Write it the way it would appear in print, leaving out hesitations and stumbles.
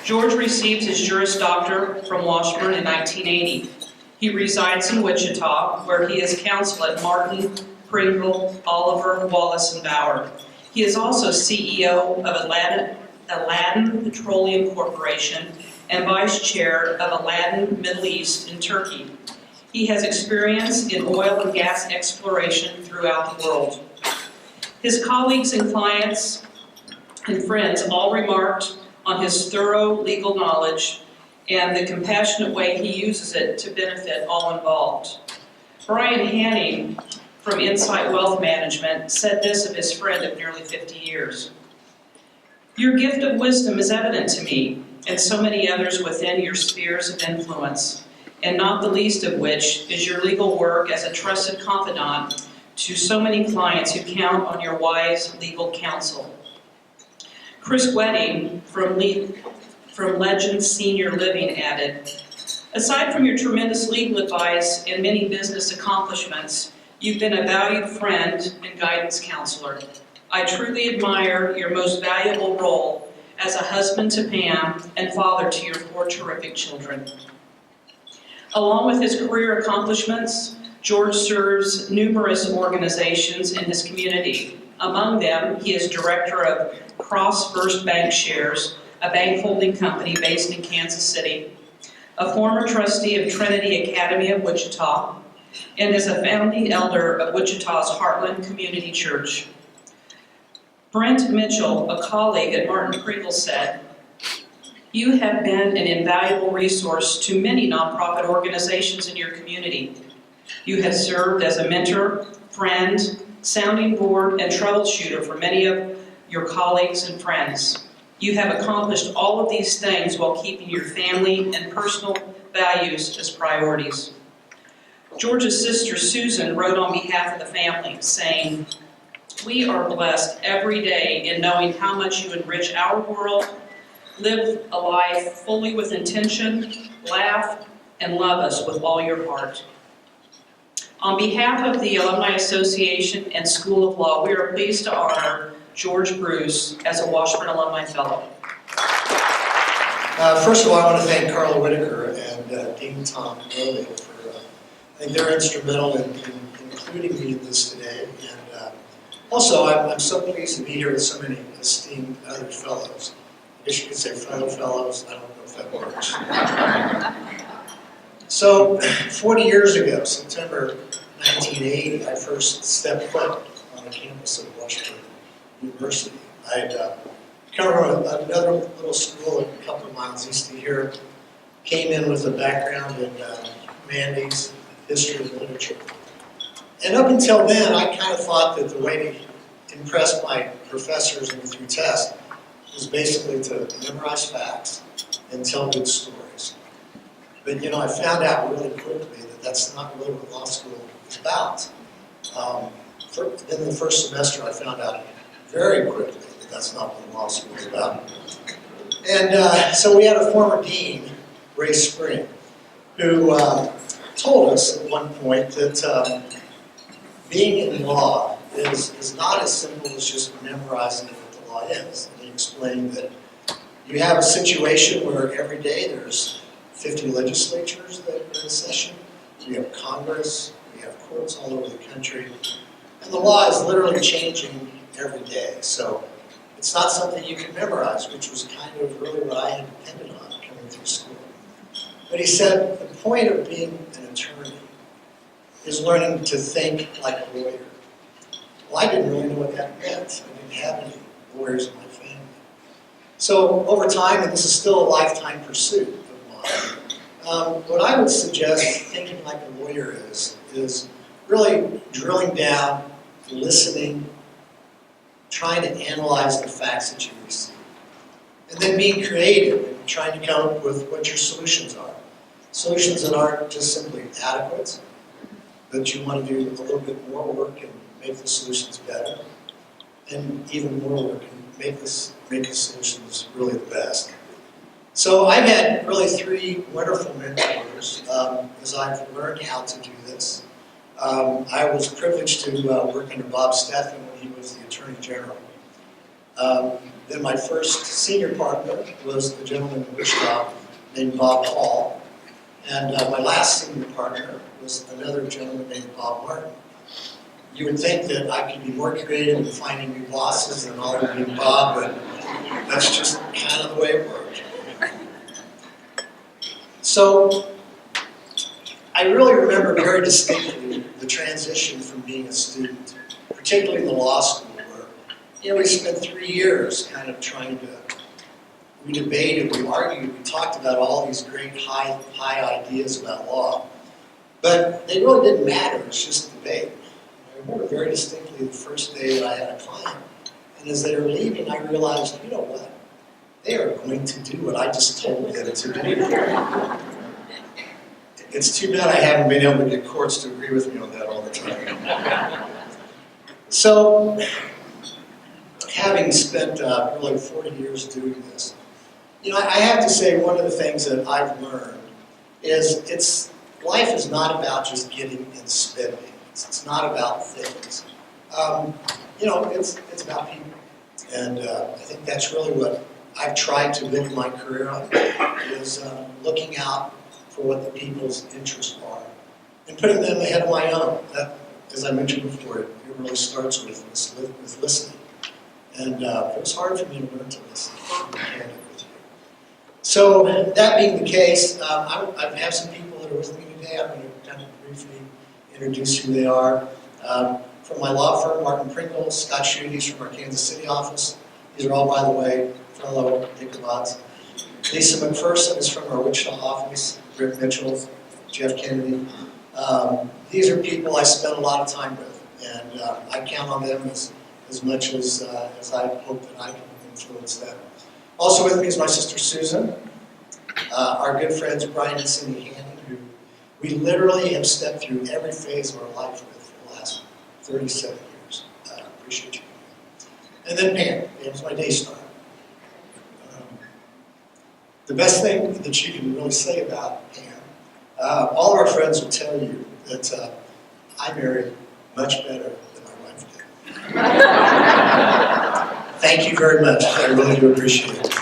George received his Juris Doctor from Washburn in 1980. He resides in Wichita, where he is counsel at Martin, Pringle, Oliver, Wallace, and Bauer. He is also CEO of Aladdin Petroleum Corporation and Vice Chair of Aladdin-Middle East in Turkey. He has experience in oil and gas exploration throughout the world. His colleagues and clients and friends all remarked on his thorough legal knowledge and the compassionate way he uses it to benefit all involved. Brian Hanning from Insight Wealth Management said this of his friend of nearly 50 years. "Your gift of wisdom is evident to me, and so many others within your spheres of influence, and not the least of which is your legal work as a trusted confidant to so many clients who count on your wise legal counsel." Chris Wedding from Legend Senior Living added, "Aside from your tremendous legal advice and many business accomplishments, you've been a valued friend and guidance counselor. I truly admire your most valuable role as a husband to Pam and father to your 4 terrific children." Along with his career accomplishments, George serves numerous organizations in his community. Among them, he is director of CrossFirst BankShares, a bank holding company based in Kansas City, a former trustee of Trinity Academy of Wichita, and is a founding elder of Wichita's Heartland Community Church. Brent Mitchell, a colleague at Martin Pringle, said, "You have been an invaluable resource to many nonprofit organizations in your community. You have served as a mentor, friend, sounding board, and troubleshooter for many of your colleagues and friends. You have accomplished all of these things while keeping your family and personal values as priorities." George's sister Susan wrote on behalf of the family, saying, "We are blessed every day in knowing how much you enrich our world, live a life fully with intention, laugh, and love us with all your heart." On behalf of the Alumni Association and School of Law, we are pleased to honor George Bruce as a Washburn Alumni Fellow. First of all, I want to thank Carla Whitaker and Dean Tom Rowley for, I think they're instrumental in including me in this today. And also, I'm so pleased to be here with so many esteemed other fellows. I guess you could say fellow fellows, I don't know if that works. So, 40 years ago, September 1980, I first stepped foot on the campus of Washburn University. I had come from another little school a couple of miles east of here, came in with a background in humanities, history, and literature. And up until then, I kind of thought that the way to impress my professors and through tests was basically to memorize facts and tell good stories. But you know, I found out really quickly that that's not really what law school is about. In the first semester, I found out very quickly that that's not what law school is about. And so we had a former dean, Ray Spring, who told us at one point that being in law is not as simple as just memorizing what the law is. And he explained that you have a situation where every day there's 50 legislatures that are in session, we have Congress, we have courts all over the country, and the law is literally changing every day. So it's not something you can memorize, which was kind of really what I had depended on coming through school. But he said the point of being an attorney is learning to think like a lawyer. Well, I didn't really know what that meant. I didn't have any lawyers in my family. So over time, and this is still a lifetime pursuit of mine, what I would suggest thinking like a lawyer is really drilling down, listening, trying to analyze the facts that you receive. And then being creative and trying to come up with what your solutions are. Solutions that aren't just simply adequate, but you want to do a little bit more work and make the solutions better, and even more work and make the solutions really the best. So I've had really 3 wonderful mentors as I've learned how to do this. I was privileged to work under Bob Stephan when he was the Attorney General. Then my first senior partner was a gentleman in Wichita named Bob Hall. And my last senior partner was another gentleman named Bob Martin. You would think that I could be more creative in finding new bosses than all of you, Bob, but that's just kind of the way it worked. So I really remember very distinctly the transition from being a student, particularly in the law school, where we spent 3 years kind of trying to, we debated, we argued, we talked about all these great high ideas about law, but they really didn't matter. It was just debate. I remember very distinctly the first day that I had a client, and as they were leaving, I realized, you know what? They are going to do what I just told them to do. It's too bad I haven't been able to get courts to agree with me on that all the time. So, having spent really 40 years doing this, I have to say one of the things that I've learned is life is not about just giving and spending. It's not about things. It's about people. And I think that's really what I've tried to build my career on, is looking out for what the people's interests are and putting them ahead of my own. That, as I mentioned before, it really starts with listening. And it was hard for me to learn to listen. So that being the case, I have some people that are with me today. I'm going to kind of briefly introduce who they are. From my law firm, Martin Pringle, Scott Schudy's from our Kansas City office. These are all, by the way, fellow Ichabods. Lisa McPherson is from our Wichita office. Rick Mitchell, Jeff Kennedy. These are people I spend a lot of time with, and I count on them as much as I hope that I can influence them. Also with me is my sister Susan, our good friends Brian and Cindy Hannon, who we literally have stepped through every phase of our life with for the last 37 years. I appreciate you. And then Pam. Pam's my day star. The best thing that you can really say about Pam, all of our friends will tell you that I married much better than my wife did. Thank you very much. I really do appreciate it.